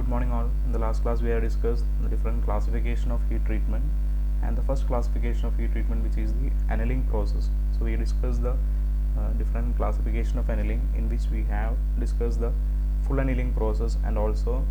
morning all. In the last class we have discussed the different classification of heat treatment, and the first classification of heat treatment, which is the annealing process. So we discussed the different classification of annealing, in which we have discussed the full annealing process and also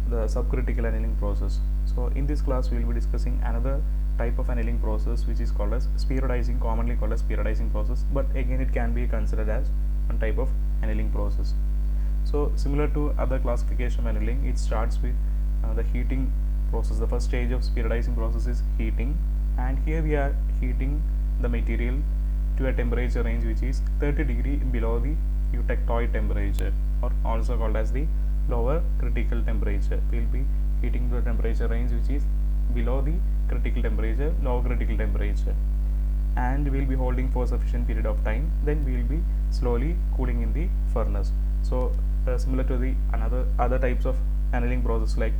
the subcritical annealing process. So in this class we will be discussing another type of annealing process, which is called as periodizing, commonly called as periodizing process, but again it can be considered as one type of annealing process. So similar to other classification of annealing, it starts with the heating process. The first stage of periodizing process is heating, and here we are heating the material to a temperature range which is 30 degree below the eutectoid temperature, or also called as the lower critical temperature. We will be heating to a temperature range which is below the critical temperature, lower critical temperature, and we will be holding for sufficient period of time. Then we will be slowly cooling in the furnace. So similar to the other types of annealing process, like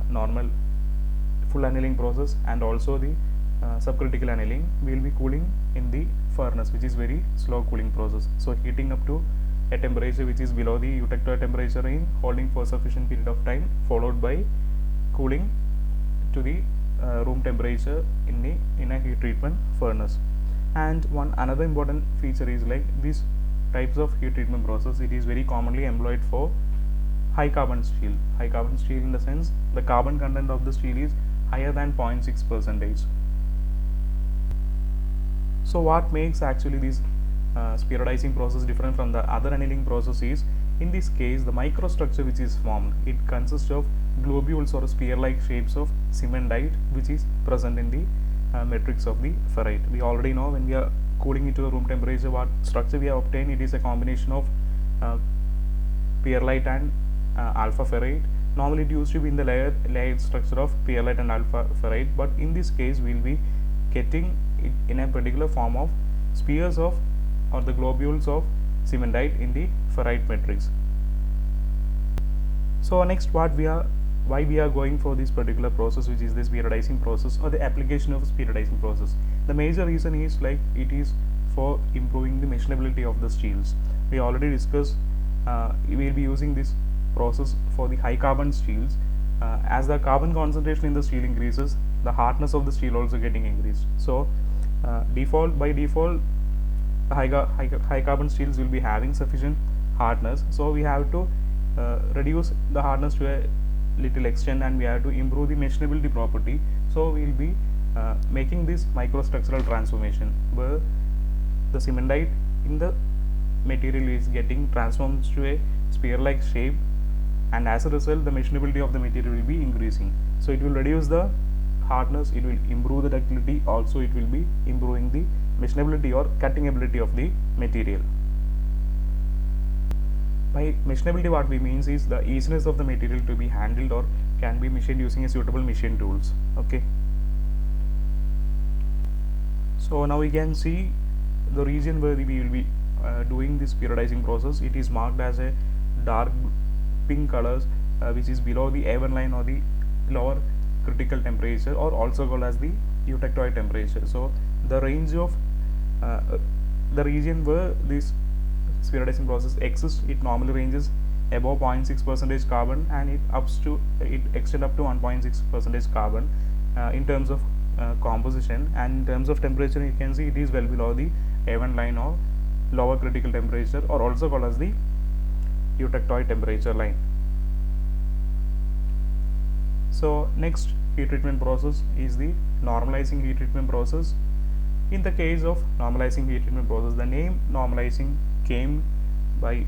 normal full annealing process and also the subcritical annealing, we will be cooling in the furnace, which is very slow cooling process. So heating up to a temperature which is below the eutectoid temperature range, holding for sufficient period of time, followed by cooling to the room temperature in a heat treatment furnace. And another important feature is, like, these types of heat treatment process, it is very commonly employed for high carbon steel. High carbon steel in the sense the carbon content of the steel is higher than 0.6%. So what makes actually this periodizing process different from the other annealing process is, in this case, the microstructure which is formed, it consists of globules or spear-like shapes of cementite, which is present in the matrix of the ferrite. We already know, when we are cooling it to a room temperature, what structure we have obtained. It is a combination of perlite and alpha ferrite. Normally it used to be in the layered structure of perlite and alpha ferrite, but in this case we will be getting it in a particular form of spheres of, or the globules of cementite in the ferrite matrix. So next, why we are going for this particular process, which is this periodizing process, or the application of this periodizing process. The major reason is, like, it is for improving the machinability of the steels. We already discussed we will be using this process for the high carbon steels. As the carbon concentration in the steel increases, the hardness of the steel also getting increased. So by default the high carbon steels will be having sufficient hardness, so we have to reduce the hardness to a little extent, and we have to improve the machinability property. So we will be making this microstructural transformation, where the cementite in the material is getting transformed to a spear-like shape, and as a result the machinability of the material will be increasing. So it will reduce the hardness, it will improve the ductility, also it will be improving the machinability or cutting ability of the material. By machinability, what we means is the easiness of the material to be handled or can be machined using a suitable machine tools. Okay. So now we can see the region where we will be doing this periodizing process. It is marked as a dark pink colors, which is below the A1 line, or the lower critical temperature, or also called as the eutectoid temperature. So the range of the region where this periodizing process exists, it normally ranges above 0.6% carbon, and it extend up to 1.6% carbon in terms of composition, and in terms of temperature you can see it is well below the A1 line or lower critical temperature, or also called as the eutectoid temperature line. So next heat treatment process is the normalizing heat treatment process. In the case of normalizing heat treatment process, the name normalizing came by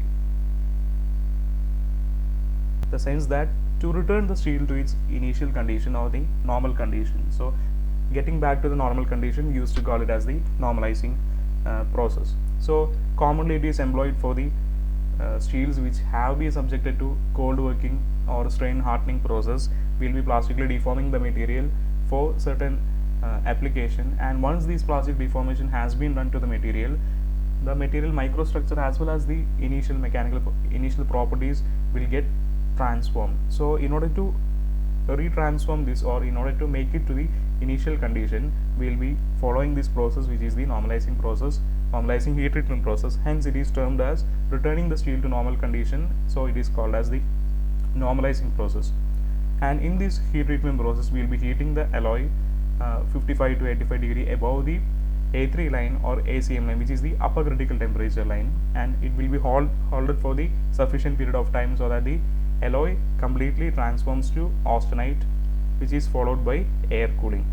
the sense that to return the steel to its initial condition, or the normal condition. So getting back to the normal condition, we used to call it as the normalizing process. So commonly it is employed for the steels which have been subjected to cold working or strain hardening process. We will be plastically deforming the material for certain application, and once this plastic deformation has been done to the material microstructure as well as the initial properties will get transformed. So in order to retransform this, or in order to make it to the initial condition, we will be following this process, which is the normalizing process, normalizing heat treatment process. Hence it is termed as returning the steel to normal condition, so it is called as the normalizing process. And in this heat treatment process, we will be heating the alloy 55 to 85 degree above the A3 line or ACM line, which is the upper critical temperature line, and it will be holded for the sufficient period of time so that the alloy completely transforms to austenite, which is followed by air cooling.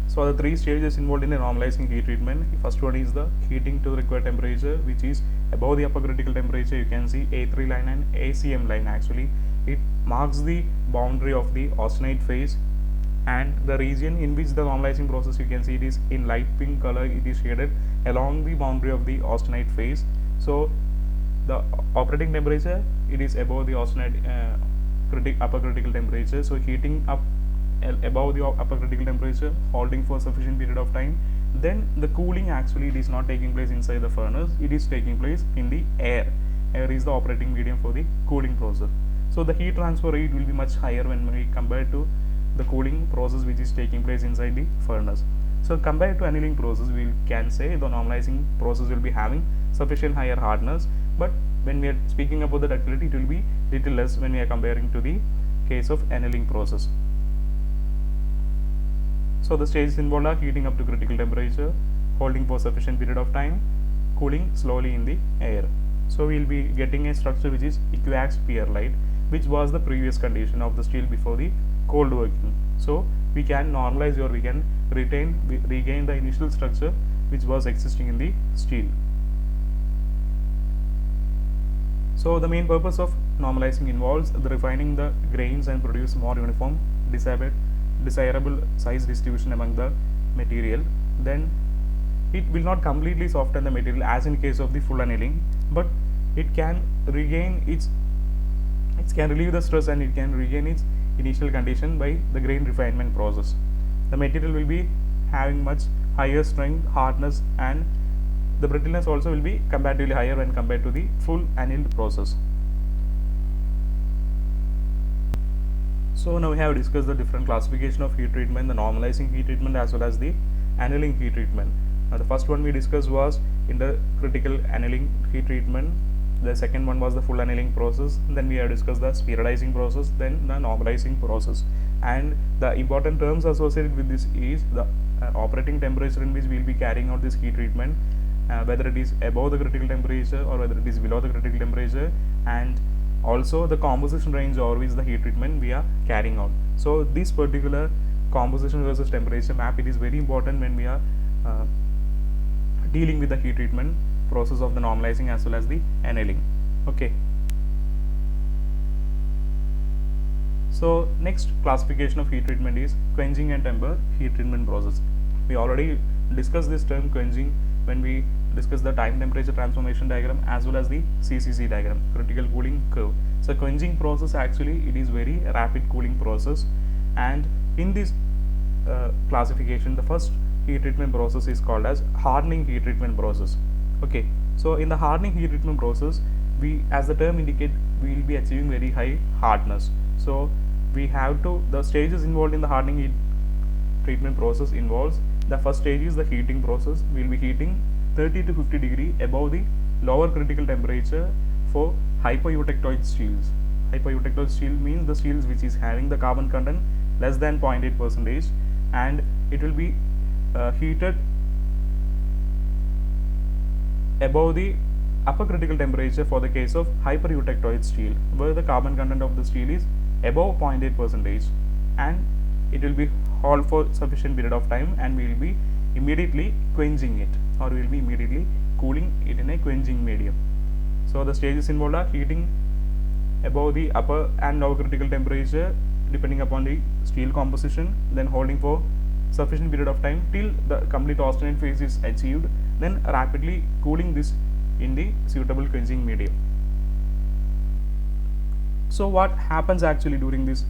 So the three stages involved in the normalizing heat treatment. First one is the heating to the required temperature, which is above the upper critical temperature. You can see A3 line and ACM line. Actually, it marks the boundary of the austenite phase, and the region in which the normalizing process, you can see it is in light pink color. It is shaded along the boundary of the austenite phase. So the operating temperature, it is above the austenite upper critical temperature. So heating up above the upper critical temperature, holding for sufficient period of time. Then the cooling, actually it is not taking place inside the furnace, it is taking place in the air. Air is the operating medium for the cooling process. So the heat transfer rate will be much higher when we compare to the cooling process which is taking place inside the furnace. So compared to annealing process, we can say the normalizing process will be having sufficient higher hardness, but when we are speaking about the ductility, it will be little less when we are comparing to the case of annealing process. So the stages involved are heating up to critical temperature, holding for sufficient period of time, cooling slowly in the air. So we will be getting a structure which is equiax pierlite, which was the previous condition of the steel before the cold working. So we can normalize, or we can regain the initial structure which was existing in the steel. So the main purpose of normalizing involves the refining the grains and produce more uniform desirable size distribution among the material. Then it will not completely soften the material as in case of the full annealing, but it can regain it can relieve the stress, and it can regain its initial condition by the grain refinement process. The material will be having much higher strength, hardness, and the brittleness also will be comparatively higher when compared to the full annealed process. So now we have discussed the different classification of heat treatment, the normalizing heat treatment as well as the annealing heat treatment. Now the first one we discussed was intercritical annealing heat treatment. The second one was the full annealing process. Then we have discussed the spheroidizing process, then the normalizing process. And the important terms associated with this is the operating temperature in which we will be carrying out this heat treatment, whether it is above the critical temperature or whether it is below the critical temperature, and also the composition range over which the heat treatment we are carrying out. So this particular composition versus temperature map, it is very important when we are dealing with the heat treatment process of the normalizing as well as the annealing. Okay. So next classification of heat treatment is quenching and temper heat treatment process. We already discussed this term quenching when we discuss the time temperature transformation diagram as well as the CCC diagram, critical cooling curve. So quenching process, actually it is very rapid cooling process, and in this classification, the first heat treatment process is called as hardening heat treatment process. Okay, so in the hardening heat treatment process, we, as the term indicate, we will be achieving very high hardness. So we have to, the stages involved in the hardening heat treatment process involves, the first stage is the heating process. We will be heating 30 to 50 degree above the lower critical temperature for hypoeutectoid steels. Hypoeutectoid steel means the steels which is having the carbon content less than 0.8%, and it will be heated above the upper critical temperature for the case of hypereutectoid steel, where the carbon content of the steel is above 0.8%, and it will be hold for sufficient period of time, and we will be immediately quenching it, or we will be immediately cooling it in a quenching medium. So the stages involved are heating above the upper and lower critical temperature depending upon the steel composition, then holding for sufficient period of time till the complete austenite phase is achieved, then rapidly cooling this in the suitable quenching medium. So what happens actually during this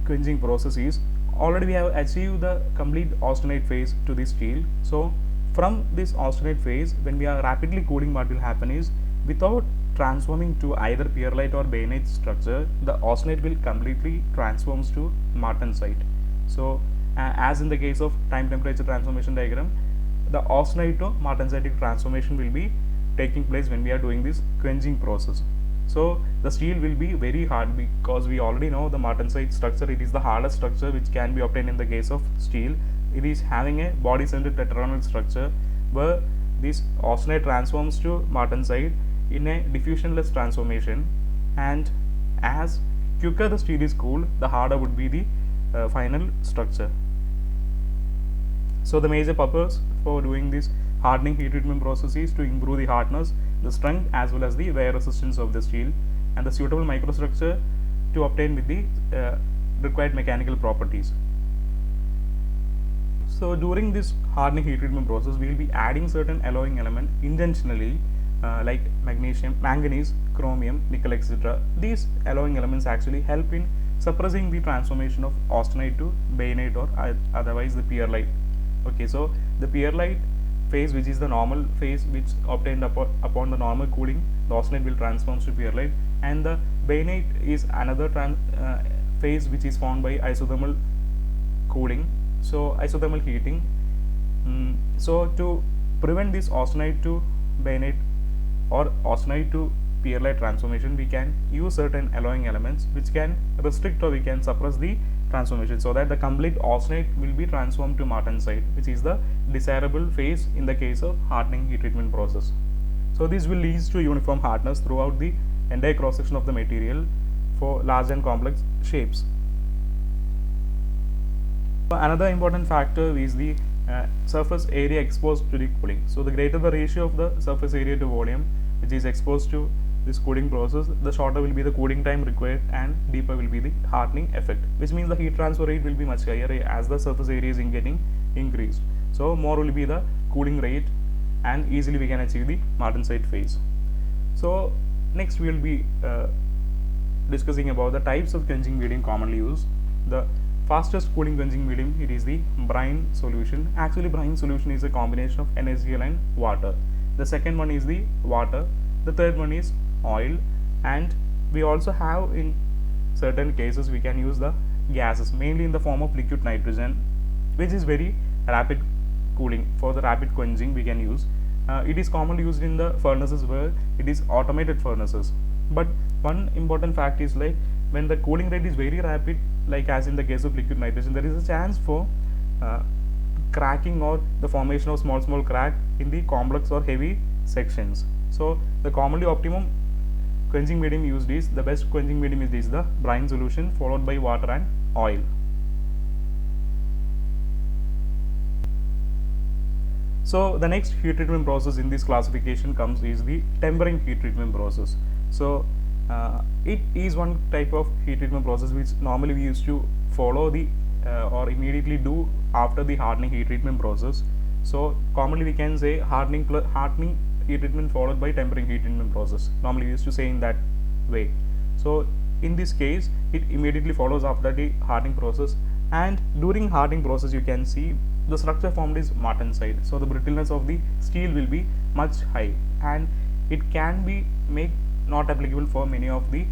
quenching process is, already we have achieved the complete austenite phase to the steel. So from this austenite phase, when we are rapidly cooling, what will happen is, without transforming to either pierlite or bayonet structure, the austenite will completely transforms to martensite. So as in the case of time temperature transformation diagram, the austenite to martensitic transformation will be taking place when we are doing this quenching process. So the steel will be very hard, because we already know the martensite structure. It is the hardest structure which can be obtained in the case of steel. It is having a body centered tetragonal structure, where this austenite transforms to martensite in a diffusionless transformation, and as quicker the steel is cooled, the harder would be the final structure. So the major purpose for doing this hardening heat treatment process is to improve the hardness, the strength, as well as the wear resistance of the steel, and the suitable microstructure to obtain with the required mechanical properties. So during this hardening heat treatment process, we will be adding certain alloying element intentionally, like magnesium, manganese, chromium, nickel, etc. These alloying elements actually help in suppressing the transformation of austenite to bainite, or otherwise the pearlite. Okay, so the pearlite phase, which is the normal phase which obtained upon the normal cooling, the austenite will transform to pearlite, and the bainite is another phase which is formed by isothermal cooling, so isothermal heating. So to prevent this austenite to bainite or austenite to pearlite transformation, we can use certain alloying elements which can restrict or we can suppress the transformation, so that the complete austenite will be transformed to martensite, which is the desirable phase in the case of hardening heat treatment process. So this will lead to uniform hardness throughout the entire cross section of the material for large and complex shapes. Another important factor is the surface area exposed to the cooling. So the greater the ratio of the surface area to volume which is exposed to this cooling process, the shorter will be the cooling time required and deeper will be the hardening effect, which means the heat transfer rate will be much higher as the surface area is getting increased. So more will be the cooling rate, and easily we can achieve the martensite phase. So next we will be discussing about the types of quenching medium commonly used. The fastest cooling quenching medium, it is the brine solution. Actually brine solution is a combination of NaCl and water. The second one is the water. The third one is oil, and we also have in certain cases we can use the gases, mainly in the form of liquid nitrogen, which is very rapid cooling. For the rapid quenching we can use. It is commonly used in the furnaces where it is automated furnaces. But one important fact is, like when the cooling rate is very rapid, like as in the case of liquid nitrogen, there is a chance for cracking or the formation of small crack in the complex or heavy sections. So the commonly optimum quenching medium used is, the best quenching medium is the brine solution, followed by water and oil. So the next heat treatment process in this classification comes is the tempering heat treatment process. So it is one type of heat treatment process which normally we used to follow the or immediately do after the hardening heat treatment process. So commonly we can say hardening heat treatment followed by tempering heat treatment process. Normally we used to say in that way. So in this case it immediately follows after the hardening process, and during hardening process you can see the structure formed is martensite. So the brittleness of the steel will be much high, and it can be made not applicable for many of the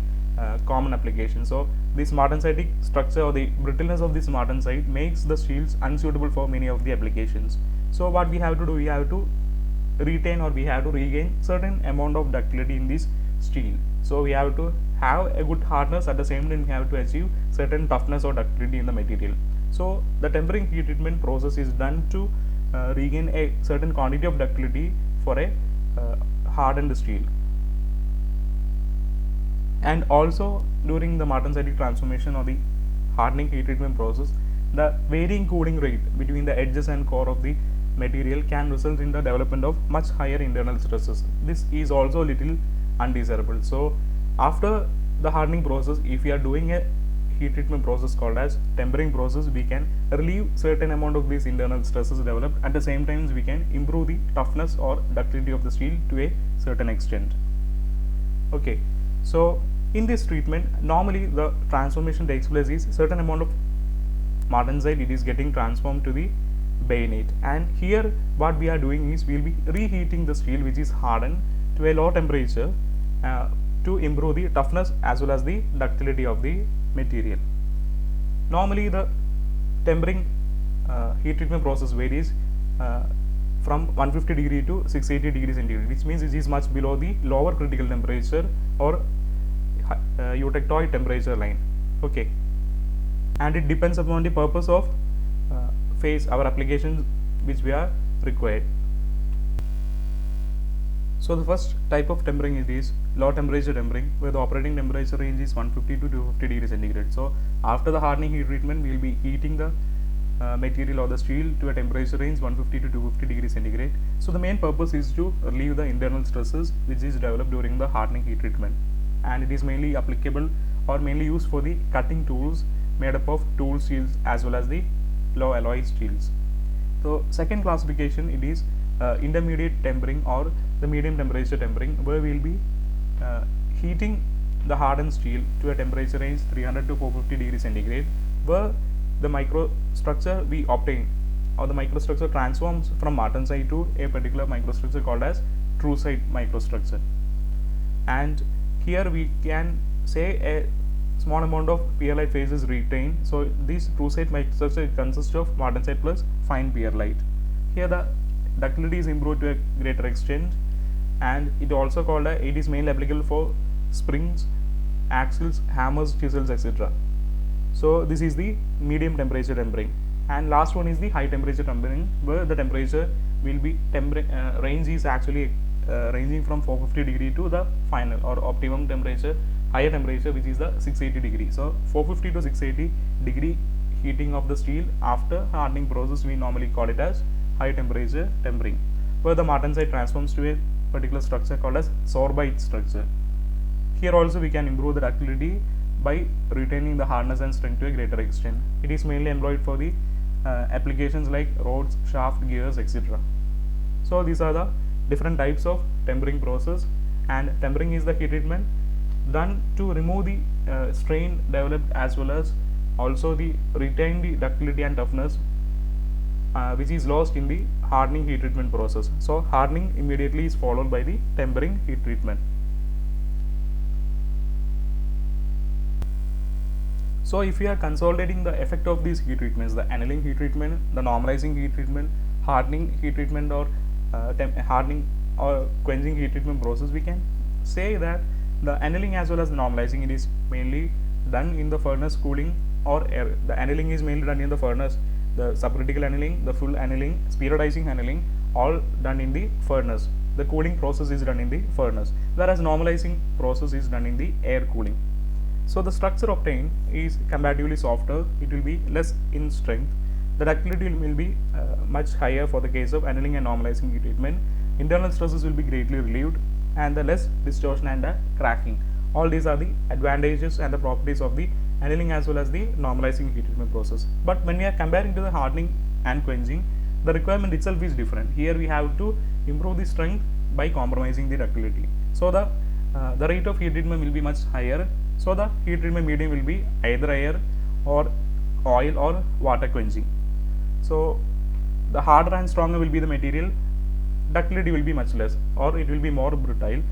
common applications. So this martensitic structure or the brittleness of this martensite makes the steels unsuitable for many of the applications. So what we have to do, we have to retain or we have to regain certain amount of ductility in this steel. So we have to have a good hardness, at the same time we have to achieve certain toughness or ductility in the material. So the tempering heat treatment process is done to regain a certain quantity of ductility for a hardened steel. And also during the martensitic transformation or the hardening heat treatment process, the varying cooling rate between the edges and core of the material can result in the development of much higher internal stresses. This is also little undesirable. So after the hardening process, if we are doing a heat treatment process called as tempering process, we can relieve certain amount of these internal stresses developed. At the same time we can improve the toughness or ductility of the steel to a certain extent. Okay, so in this treatment normally the transformation takes place is certain amount of martensite, it is getting transformed to the bainite, and here what we are doing is we will be reheating the steel which is hardened to a low temperature to improve the toughness as well as the ductility of the material. Normally the tempering heat treatment process varies from 150 degree to 680 degree centigrade, which means it is much below the lower critical temperature or eutectoid temperature line. Okay, and it depends upon the purpose of phase our applications which we are required. So the first type of tempering is low temperature tempering, where the operating temperature range is 150 to 250 degrees centigrade. So after the hardening heat treatment, we will be heating the material or the steel to a temperature range 150 to 250 degrees centigrade. So the main purpose is to relieve the internal stresses which is developed during the hardening heat treatment, and it is mainly applicable or mainly used for the cutting tools made up of tool steels as well as the low alloy steels. So second classification, it is intermediate tempering or the medium temperature tempering, where we will be heating the hardened steel to a temperature range 300 to 450 degrees centigrade, where the microstructure we obtain or the microstructure transforms from martensite to a particular microstructure called as truesite microstructure. And here we can say a small amount of perlite phase is retained. So this truesite microstructure consists of martensite plus fine perlite. Here the ductility is improved to a greater extent, and it also called it is mainly applicable for springs, axles, hammers, chisels, etc. So this is the medium temperature tempering. And last one is the high temperature tempering, where the temperature will be range is actually ranging from 450 degree to the final or optimum temperature, higher temperature, which is the 680 degree. So 450 to 680 degree heating of the steel after hardening process, we normally call it as high temperature tempering, where the martensite transforms to a particular structure called as sorbite structure. Here also we can improve the ductility by retaining the hardness and strength to a greater extent. It is mainly employed for the applications like rods, shaft, gears, etc. So these are the different types of tempering process, and tempering is the heat treatment done to remove the strain developed as well as also the retain the ductility and toughness which is lost in the hardening heat treatment process. So hardening immediately is followed by the tempering heat treatment. So if we are consolidating the effect of these heat treatments, the annealing heat treatment, the normalizing heat treatment, hardening heat treatment, or hardening or quenching heat treatment process, we can say that the annealing as well as the normalizing, it is mainly done in the furnace cooling or air. The annealing is mainly done in the furnace, the subcritical annealing, the full annealing, periodizing annealing, all done in the furnace. The cooling process is done in the furnace, whereas normalizing process is done in the air cooling. So the structure obtained is comparatively softer, it will be less in strength. The ductility will be much higher for the case of annealing and normalizing heat treatment. Internal stresses will be greatly relieved, and the less distortion and cracking. All these are the advantages and the properties of the annealing as well as the normalizing heat treatment process. But when we are comparing to the hardening and quenching, the requirement itself is different. Here we have to improve the strength by compromising the ductility. So the rate of heat treatment will be much higher. So the heat treatment medium will be either air or oil or water quenching. So the harder and stronger will be the material, ductility will be much less, or it will be more brittle,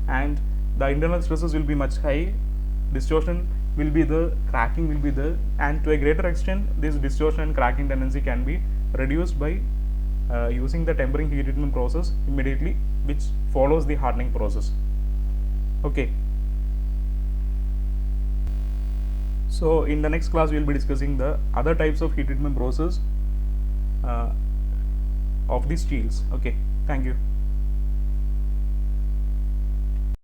and the internal stresses will be much high, distortion will be there, cracking will be there, and to a greater extent this distortion and cracking tendency can be reduced by using the tempering heat treatment process immediately, which follows the hardening process. Okay. So in the next class we will be discussing the other types of heat treatment process of the steels. Okay, thank you.